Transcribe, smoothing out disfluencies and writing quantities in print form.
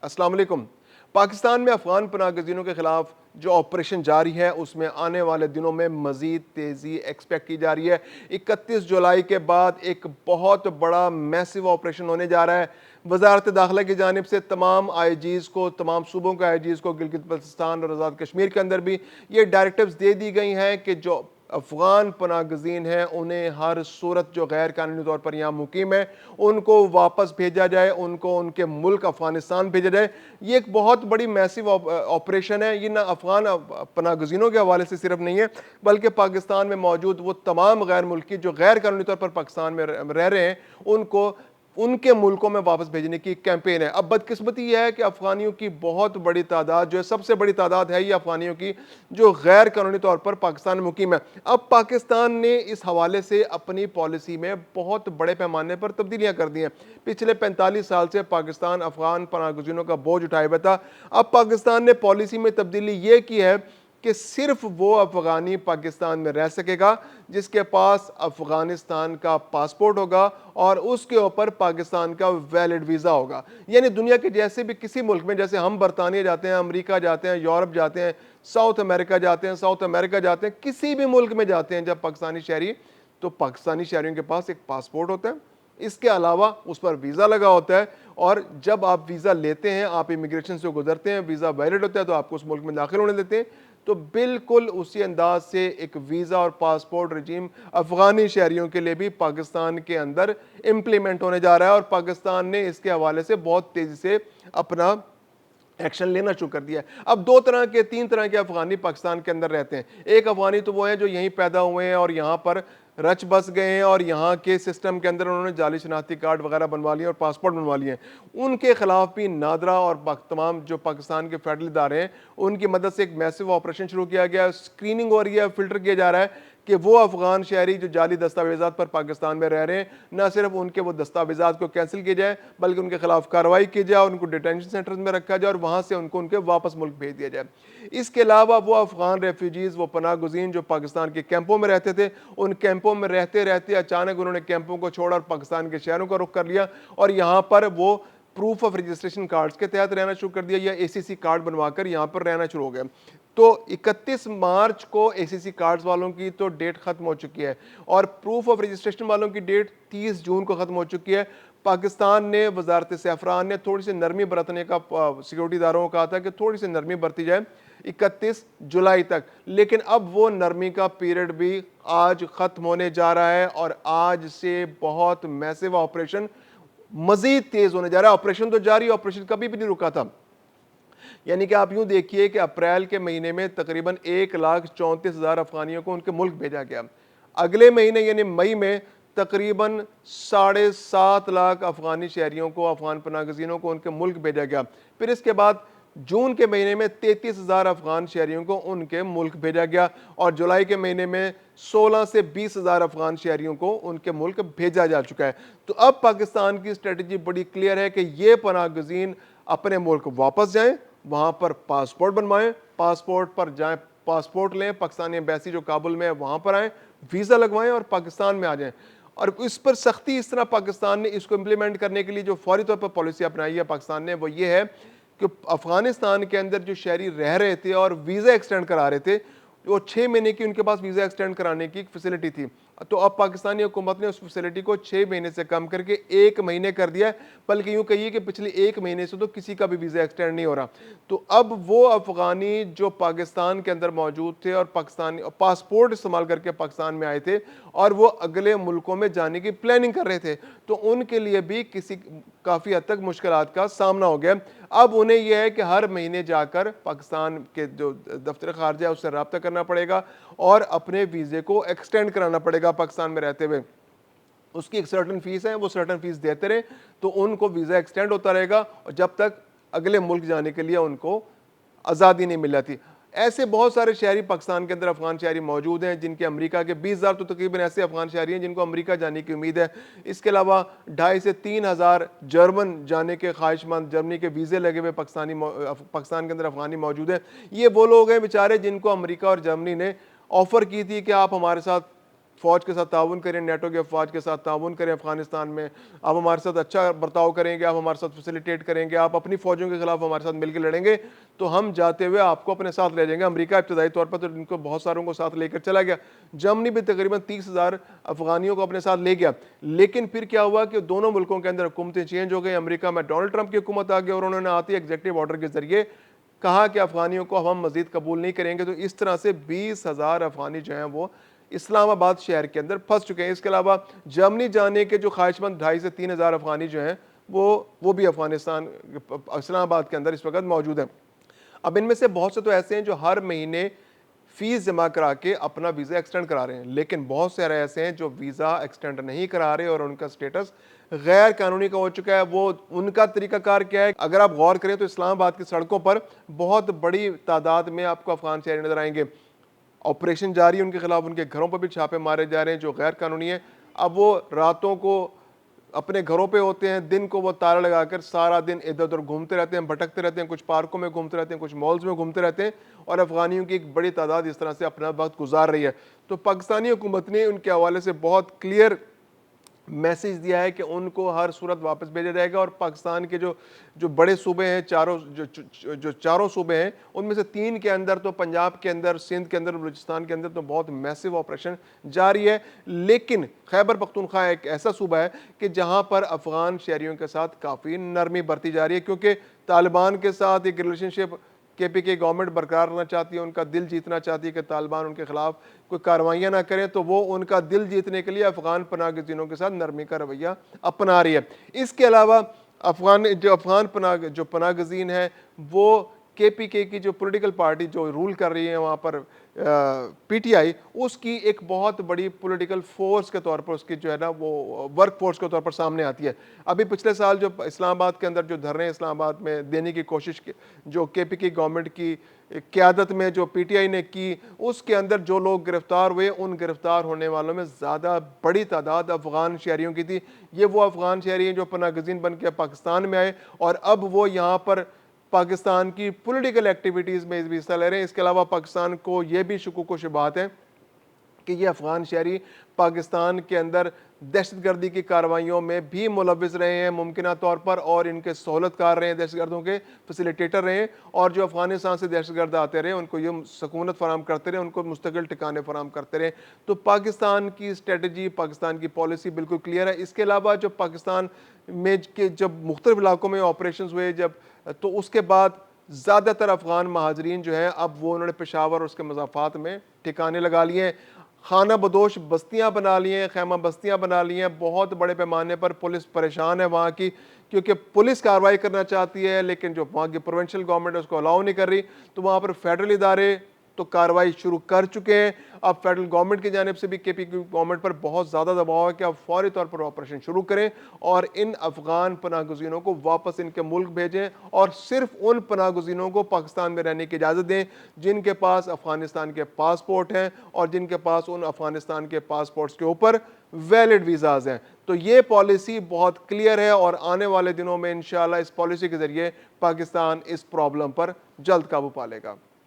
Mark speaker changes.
Speaker 1: अस्सलाम वालेकुम। पाकिस्तान में अफगान पनाह गज़ीनों के खिलाफ जो ऑपरेशन जारी है उसमें आने वाले दिनों में मज़ीद तेज़ी एक्सपेक्ट की जा रही है। 31 जुलाई के बाद एक बहुत बड़ा मैसिव ऑपरेशन होने जा रहा है। वज़ारत दाखिला की जानिब से तमाम आईजीज़ को, तमाम सूबों के आईजीज़ को, गिलगित बल्तिस्तान और आज़ाद कश्मीर के अंदर भी ये डायरेक्टिव्स दे दी गई हैं कि जो अफ़गान पनाह गज़ीन हैं उन्हें हर सूरत जो गैर कानूनी तौर पर यहाँ मुकीम है उनको वापस भेजा जाए, उनको उनके मुल्क अफ़गानिस्तान भेजा जाए। ये एक बहुत बड़ी मैसिव ऑपरेशन है। ये ना अफ़गान पनाह गज़ीनों के हवाले से सिर्फ नहीं है, बल्कि पाकिस्तान में मौजूद वो तमाम गैर मुल्की जो गैर कानूनी तौर पर पाकिस्तान में रह रहे हैं उनको उनके मुल्कों में वापस भेजने की कैंपेन है। अब बदकिस्मती यह है कि अफगानियों की बहुत बड़ी तादाद जो है, सबसे बड़ी तादाद है ये अफगानियों की जो गैर कानूनी तौर पर पाकिस्तान में मुकीम है। अब पाकिस्तान ने इस हवाले से अपनी पॉलिसी में बहुत बड़े पैमाने पर तब्दीलियां कर दी हैं। पिछले 45 साल से पाकिस्तान अफगान पनाह गज़ीनों का बोझ उठाए हुआ था। अब पाकिस्तान ने पॉलिसी में तब्दीली ये की है कि सिर्फ वो अफगानी पाकिस्तान में रह सकेगा जिसके पास अफगानिस्तान का पासपोर्ट होगा और उसके ऊपर पाकिस्तान का वैलिड वीज़ा होगा। यानी दुनिया के जैसे भी किसी मुल्क में, जैसे हम बरतानिया जाते हैं, अमेरिका जाते हैं, यूरोप जाते हैं, साउथ अमेरिका जाते हैं, साउथ अमेरिका जाते हैं, किसी भी मुल्क में जाते हैं जब पाकिस्तानी शहरी, तो पाकिस्तानी शहरियों के पास एक पासपोर्ट होता है, इसके अलावा उस पर वीज़ा लगा होता है और जब आप वीज़ा लेते हैं, आप इमिग्रेशन से गुजरते हैं, वीज़ा वैलिड होता है तो आपको उस मुल्क में दाखिल होने देते हैं। तो बिल्कुल उसी अंदाज से एक वीज़ा और पासपोर्ट रजीम अफगानी शहरियों के लिए भी पाकिस्तान के अंदर इम्प्लीमेंट होने जा रहा है और पाकिस्तान ने इसके हवाले से बहुत तेज़ी से अपना एक्शन लेना शुरू कर दिया है। अब तीन तरह के अफगानी पाकिस्तान के अंदर रहते हैं। एक अफगानी तो वो है जो यहीं पैदा हुए हैं और यहाँ पर रच बस गए हैं और यहाँ के सिस्टम के अंदर उन्होंने जाली शनाख्ती कार्ड वगैरह बनवा लिए और पासपोर्ट बनवा लिए हैं। उनके खिलाफ भी नादरा और तमाम जो पाकिस्तान के फेडरल इदारे हैं उनकी मदद से एक मैसिव ऑपरेशन शुरू किया गया। स्क्रीनिंग हो रही है, फिल्टर किया जा रहा है कि वो अफगान शहरी जो जाली दस्तावेजात पर पाकिस्तान में रह रहे हैं, न सिर्फ उनके वो दस्तावेजात को कैंसिल किया जाए बल्कि उनके खिलाफ कार्रवाई की जाए और उनको डिटेंशन सेंटर्स में रखा जाए और वहां से उनको उनके वापस मुल्क भेज दिया जाए। इसके अलावा वो अफगान रेफ्यूजीज, वो पनाह गुज़ीन जो पाकिस्तान के कैंपों में रहते थे, उन कैंपों में रहते रहते अचानक उन्होंने कैंपों को छोड़ा और पाकिस्तान के शहरों का रुख कर लिया और यहाँ पर वो प्रूफ ऑफ रजिस्ट्रेशन कार्ड्स के तहत रहना शुरू कर दिया या एसीसी कार्ड बनवाकर यहाँ पर रहना शुरू हो गए। तो 31 मार्च को एसीसी कार्ड्स वालों की तो डेट खत्म हो चुकी है और प्रूफ ऑफ रजिस्ट्रेशन वालों की डेट 30 जून को खत्म हो चुकी है। पाकिस्तान ने, वजारत सैफरान ने थोड़ी सी नरमी बरतने का सिक्योरिटी इदारों को कहा था कि थोड़ी सी नरमी बरती जाए 31 जुलाई तक, लेकिन अब वो नरमी का पीरियड भी आज खत्म होने जा रहा है और आज से बहुत मैसिव ऑपरेशन मजीद तेज होने जा रहा है। ऑपरेशन तो जारी, ऑपरेशन कभी भी नहीं रुका था। यानी कि आप यूं देखिए कि अप्रैल के महीने में तकरीबन 1,34,000 अफगानियों को उनके मुल्क भेजा गया। अगले महीने यानी मई में तकरीबन 7.5 लाख अफगानी शहरियों को, अफगान पनाह गज़ीनों को उनके मुल्क भेजा गया। फिर इसके बाद जून के महीने में 33,000 अफगान शहरियों को उनके मुल्क भेजा गया और जुलाई के महीने में 16 से 20,000 अफगान शहरियों को उनके मुल्क भेजा जा चुका है। तो अब पाकिस्तान की स्ट्रेटजी बड़ी क्लियर है कि ये पनाह गज़ीन अपने मुल्क वापस जाएं, वहां पर पासपोर्ट बनवाएं, पासपोर्ट पर जाएं, पासपोर्ट लें, पाकिस्तानी एम्बेसी जो काबुल में है वहां पर आएं, वीज़ा लगवाएं और पाकिस्तान में आ जाएं। और इस पर सख्ती इस तरह पाकिस्तान ने इसको इम्प्लीमेंट करने के लिए जो फौरी तौर पर पॉलिसी अपनाई है पाकिस्तान ने, वो ये है कि अफगानिस्तान के अंदर जो शहरी रह रहे थे और वीज़ा एक्सटेंड करा रहे थे, वो 6 महीने की उनके पास वीज़ा एक्सटेंड कराने की फैसिलिटी थी, तो अब पाकिस्तानी हुकूमत ने उस फैसिलिटी को 6 महीने से कम करके 1 महीने कर दिया। बल्कि यूँ कहिए कि पिछले 1 महीने से तो किसी का भी वीज़ा एक्सटेंड नहीं हो रहा। तो अब वो अफगानी जो पाकिस्तान के अंदर मौजूद थे और पाकिस्तानी पासपोर्ट इस्तेमाल करके पाकिस्तान में आए थे और वो अगले मुल्कों में जाने की प्लानिंग कर रहे थे, तो उनके लिए भी काफ़ी हद तक मुश्किलात का सामना हो गया। अब उन्हें यह है कि हर महीने जाकर पाकिस्तान के जो दफ्तर खारजा है उससे रब्ता करना पड़ेगा और अपने वीज़े को एक्सटेंड कराना पड़ेगा पाकिस्तान में रहते हुए। उसकी एक सर्टन फीस है, वो सर्टन फीस देते रहे तो उनको वीज़ा एक्सटेंड होता रहेगा और जब तक अगले मुल्क जाने के लिए उनको आज़ादी नहीं मिल जाती। ऐसे बहुत सारे शहरी पाकिस्तान के अंदर अफगान शहरी मौजूद हैं जिनके अमेरिका के 20,000 तो तकरीबन ऐसे अफगान शहरी हैं जिनको अमेरिका जाने की उम्मीद है। इसके अलावा 2,500 से 3,000 जर्मन जाने के ख्वाहिशमंद, जर्मनी के वीज़े लगे हुए पाकिस्तान के अंदर अफगानी मौजूद हैं। ये वो लोग हैं बेचारे जिनको अमेरिका और जर्मनी ने ऑफ़र की थी कि आप हमारे साथ فوج کے ساتھ تعاون کریں, نیٹو کے افواج کے ساتھ تعاون کریں افغانستان میں, آپ ہمارے ساتھ اچھا برتاؤ کریں گے, آپ ہمارے ساتھ فیسیلیٹیٹ کریں گے, آپ اپنی فوجوں کے خلاف ہمارے ساتھ مل کے لڑیں گے تو ہم جاتے ہوئے آپ کو اپنے ساتھ لے جائیں گے. امریکہ ابتدائی طور پر تو ان کو بہت ساروں کو ساتھ لے کر چلا گیا, جرمنی بھی تقریباً 30,000 افغانیوں کو اپنے ساتھ لے گیا, لیکن پھر کیا ہوا کہ دونوں ملکوں کے اندر حکومتیں چینج ہو گئی. امریکہ میں ڈونلڈ ٹرمپ کی حکومت آ گئی اور انہوں نے آتی ایگزیکٹو آرڈر کے ذریعے کہا کہ افغانیوں کو ہم مزید قبول نہیں کریں گے. تو اس طرح سے 20,000 افغانی جو ہیں وہ اسلام آباد شہر کے اندر پھنس چکے ہیں. اس کے علاوہ جرمنی جانے کے جو خواہش مند 2,500 سے 3,000 افغانی جو ہیں وہ بھی افغانستان اسلام آباد کے اندر اس وقت موجود ہیں. اب ان میں سے بہت سے تو ایسے ہیں جو ہر مہینے فیس جمع کرا کے اپنا ویزا ایکسٹینڈ کرا رہے ہیں, لیکن بہت سارے ایسے ہیں جو ویزا ایکسٹینڈ نہیں کرا رہے اور ان کا سٹیٹس غیر قانونی کا ہو چکا ہے. وہ ان کا طریقہ کار کیا ہے, اگر آپ غور کریں تو اسلام آباد کی سڑکوں پر بہت بڑی تعداد میں آپ کو افغان شہری نظر آئیں گے. آپریشن جاری ہے ان کے خلاف, ان کے گھروں پر بھی چھاپے مارے جا رہے ہیں جو غیر قانونی ہیں. اب وہ راتوں کو اپنے گھروں پہ ہوتے ہیں, دن کو وہ تالا لگا کر سارا دن ادھر ادھر گھومتے رہتے ہیں, بھٹکتے رہتے ہیں, کچھ پارکوں میں گھومتے رہتے ہیں, کچھ مالز میں گھومتے رہتے ہیں, اور افغانیوں کی ایک بڑی تعداد اس طرح سے اپنا وقت گزار رہی ہے. تو پاکستانی حکومت نے ان کے حوالے سے بہت کلیئر میسج دیا ہے کہ ان کو ہر صورت واپس بھیجا جائے گا, اور پاکستان کے جو بڑے صوبے ہیں, چاروں صوبے ہیں, ان میں سے 3 کے اندر تو پنجاب کے اندر, سندھ کے اندر, بلوچستان کے اندر تو بہت میسو آپریشن جاری ہے. لیکن خیبر پختونخوا ایک ایسا صوبہ ہے کہ جہاں پر افغان شہریوں کے ساتھ کافی نرمی برتی جا رہی ہے, کیونکہ طالبان کے ساتھ ایک ریلیشن شپ کے پی کے گورنمنٹ برقرار رکھنا چاہتی ہے, ان کا دل جیتنا چاہتی ہے کہ طالبان ان کے خلاف کوئی کارروائیاں نہ کریں, تو وہ ان کا دل جیتنے کے لیے افغان پناہ گزینوں کے ساتھ نرمی کا رویہ اپنا رہی ہے. اس کے علاوہ افغان پناہ گزین ہیں وہ کے پی کے کی جو پولیٹیکل پارٹی جو رول کر رہی ہے وہاں پر پی ٹی آئی, اس کی ایک بہت بڑی پولیٹیکل فورس کے طور پر اس کی جو ہے نا وہ ورک فورس کے طور پر سامنے آتی ہے. ابھی پچھلے سال جو اسلام آباد کے اندر جو دھرنے اسلام آباد میں دینے کی کوشش کی, جو کے پی کے گورنمنٹ کی قیادت میں جو پی ٹی آئی نے کی, اس کے اندر جو لوگ گرفتار ہوئے, ان گرفتار ہونے والوں میں زیادہ بڑی تعداد افغان شہریوں کی تھی. یہ وہ افغان شہری ہیں جو پناہ گزین بن کے پاکستان میں آئے اور اب وہ یہاں پر پاکستان کی پولیٹیکل ایکٹیویٹیز میں بھی حصہ لے رہے ہیں. اس کے علاوہ پاکستان کو یہ بھی شکوک و شبہات ہیں کہ یہ افغان شہری پاکستان کے اندر دہشت گردی کی کارروائیوں میں بھی ملوث رہے ہیں ممکنہ طور پر, اور ان کے سہولت کار رہے ہیں, دہشت گردوں کے فیسیلیٹیٹر رہے ہیں, اور جو افغانستان سے دہشت گرد آتے رہے ان کو یہ سکونت فراہم کرتے رہے, ان کو مستقل ٹھکانے فراہم کرتے رہے. تو پاکستان کی اسٹریٹجی, پاکستان کی پالیسی بالکل کلیئر ہے. اس کے علاوہ جو پاکستان میں جب مختلف علاقوں میں آپریشنز ہوئے تو اس کے بعد زیادہ تر افغان مہاجرین جو ہیں اب وہ انہوں نے پشاور اور اس کے مضافات میں ٹھکانے لگا لیے ہیں, خانہ بدوش بستیاں بنا لی ہیں, خیمہ بستیاں بنا لی ہیں. بہت بڑے پیمانے پر پولیس پریشان ہے وہاں کی, کیونکہ پولیس کارروائی کرنا چاہتی ہے لیکن جو وہاں کی پروونشل گورنمنٹ ہے اس کو الاؤ نہیں کر رہی. تو وہاں پر فیڈرل ادارے تو کارروائی شروع کر چکے ہیں. اب فیڈرل گورنمنٹ کی جانب سے بھی کے پی کی گورنمنٹ پر بہت زیادہ دباؤ ہے کہ اب فوری طور پر آپریشن شروع کریں اور ان افغان پناہ گزینوں کو واپس ان کے ملک بھیجیں, اور صرف ان پناہ گزینوں کو پاکستان میں رہنے کی اجازت دیں جن کے پاس افغانستان کے پاسپورٹ ہیں اور جن کے پاس ان افغانستان کے پاسپورٹس کے اوپر ویلڈ ویزاز ہیں. تو یہ پالیسی بہت کلیئر ہے, اور آنے والے دنوں میں انشاءاللہ اس پالیسی کے ذریعے پاکستان اس پرابلم پر جلد قابو پا لے گا.